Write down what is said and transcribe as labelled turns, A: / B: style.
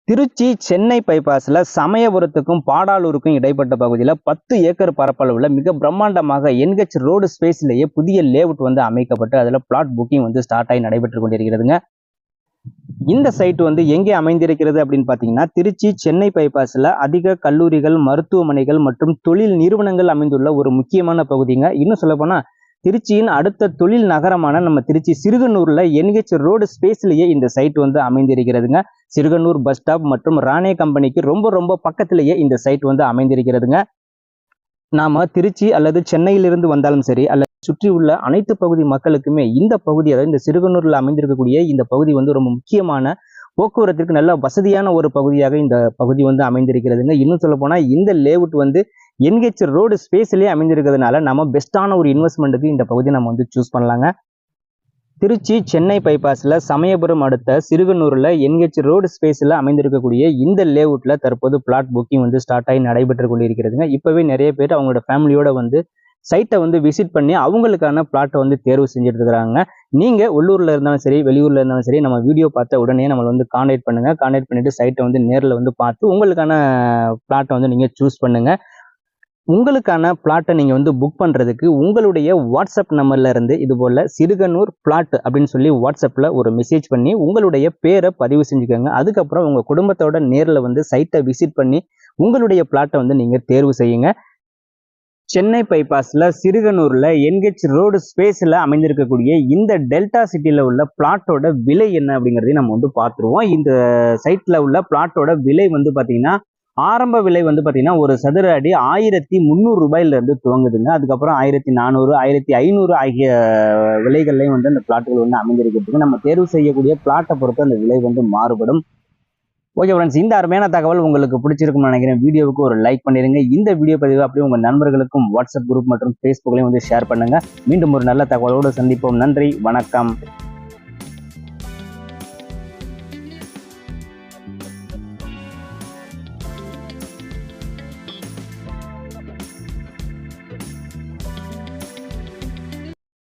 A: திருச்சி சென்னை பைபாஸ்ல சமயபுரத்துக்கும் பாடாலூருக்கும் இடைப்பட்ட பகுதியில் 10 ஏக்கர் பரப்பளவுல மிக பிரம்மாண்டமாக என்ஹெச் ரோடு ஸ்பேஸ்லேயே புதிய லேஅவுட் வந்து அமைக்கப்பட்டு அதில் பிளாட் புக்கிங் வந்து ஸ்டார்ட் ஆகி நடைபெற்று கொண்டிருக்கிறதுங்க. இந்த சைட் வந்து எங்கே அமைந்திருக்கிறது அப்படின்னு பார்த்தீங்கன்னா, திருச்சி சென்னை பைபாஸ்ல அதிக கல்லூரிகள், மருத்துவமனைகள் மற்றும் தொழில் நிறுவனங்கள் அமைந்துள்ள ஒரு முக்கியமான பகுதிங்க. இன்னும் சொல்லப்போனா திருச்சியின் அடுத்த தொழில் நகரமான நம்ம திருச்சி சிறுகனூர்ல என்ஹெச் ரோடு ஸ்பேஸ்லயே இந்த சைட் வந்து அமைந்திருக்கிறதுங்க. சிறுகனூர் பஸ் ஸ்டாப் மற்றும் ராணே கம்பெனிக்கு ரொம்ப ரொம்ப பக்கத்திலேயே இந்த சைட் வந்து அமைந்திருக்கிறதுங்க. நாம திருச்சி அல்லது சென்னையிலிருந்து வந்தாலும் சரி அல்லது சுற்றி உள்ள அனைத்து பகுதி மக்களுக்குமே இந்த பகுதி, அதாவது இந்த சிறுகனூர்ல அமைந்திருக்கக்கூடிய இந்த பகுதி வந்து ரொம்ப முக்கியமான போக்குவரத்திற்கு நல்ல வசதியான ஒரு பகுதியாக இந்த பகுதி வந்து அமைந்திருக்கிறதுங்க. இன்னும் சொல்ல போனா இந்த லேஅவுட் வந்து என்ஹெச் ரோடு ஸ்பேஸ்லயே அமைந்திருக்கிறதுனால நம்ம பெஸ்டான ஒரு இன்வெஸ்ட்மெண்ட்டுக்கு இந்த பகுதியை நம்ம வந்து சூஸ் பண்ணலாங்க. திருச்சி சென்னை பைபாஸ்ல சமயபுரம் அடுத்த சிறுகனூர்ல என்ஹெச் ரோடு ஸ்பேஸ்ல அமைந்திருக்கக்கூடிய இந்த லேஅவுட்ல தற்போது பிளாட் புக்கிங் வந்து ஸ்டார்ட் ஆகி நடைபெற்று கொண்டிருக்கிறதுங்க. இப்பவே நிறைய பேர் அவங்களோட ஃபேமிலியோட வந்து சைட்டை வந்து விசிட் பண்ணி அவங்களுக்கான பிளாட்டை வந்து தேர்வு செஞ்சுட்டு இருக்கிறாங்க. நீங்க உள்ளூர்ல இருந்தாலும் சரி, வெளியூர்ல இருந்தாலும் சரி, நம்ம வீடியோ பார்த்த உடனே நம்மளை வந்து கான்டாக்ட் பண்ணுங்க. கான்டாக்ட் பண்ணிட்டு சைட்டை வந்து நேரில் வந்து பார்த்து உங்களுக்கான பிளாட்டை வந்து நீங்க சூஸ் பண்ணுங்க. உங்களுக்கான பிளாட்டை நீங்க வந்து புக் பண்றதுக்கு உங்களுடைய வாட்ஸ்அப் நம்பர்ல இருந்து இது போல சிறுகனூர் பிளாட் அப்படின்னு சொல்லி வாட்ஸ்அப்ல ஒரு மெசேஜ் பண்ணி உங்களுடைய பேரை பதிவு செஞ்சுக்கோங்க. அதுக்கப்புறம் உங்க குடும்பத்தோட நேரில் வந்து சைட்டை விசிட் பண்ணி உங்களுடைய பிளாட்டை வந்து நீங்க தேர்வு செய்யுங்க. சென்னை பைபாஸ்ல சிறுகனூர்ல என்ஹெச் ரோடு ஸ்பேஸ்ல அமைந்திருக்கக்கூடிய இந்த டெல்டா சிட்டில உள்ள பிளாட்டோட விலை என்ன அப்படிங்கறதையும் நம்ம வந்து பார்த்துருவோம். இந்த சைட்ல உள்ள பிளாட்டோட விலை வந்து பாத்தீங்கன்னா, ஆரம்ப விலை வந்து பாத்தீங்கன்னா ஒரு சதுர அடி 1300 ரூபாயில இருந்து துவங்குதுங்க. அதுக்கப்புறம் 1400, 1500 ஆகிய விலைகள்லையும் வந்து அந்த பிளாட்டுகள் வந்து அமைந்திருக்கிறதுக்கு நம்ம தேர்வு செய்யக்கூடிய பிளாட்டை பொறுத்து அந்த விலை வந்து மாறுபடும். ஓகே ஃப்ரெண்ட்ஸ், இந்த அருமையான தகவல் உங்களுக்கு பிடிச்சிருக்கும்னு நினைக்கிறேன். வீடியோவுக்கு ஒரு லைக் பண்ணிடுங்க. இந்த வீடியோ பதிவு அப்படியே உங்க நண்பர்களுக்கும் வாட்ஸ்அப் குரூப் மற்றும் ஃபேஸ்புக்லையும் வந்து ஷேர் பண்ணுங்க. மீண்டும் ஒரு நல்ல தகவலோடு சந்திப்போம். நன்றி, வணக்கம்.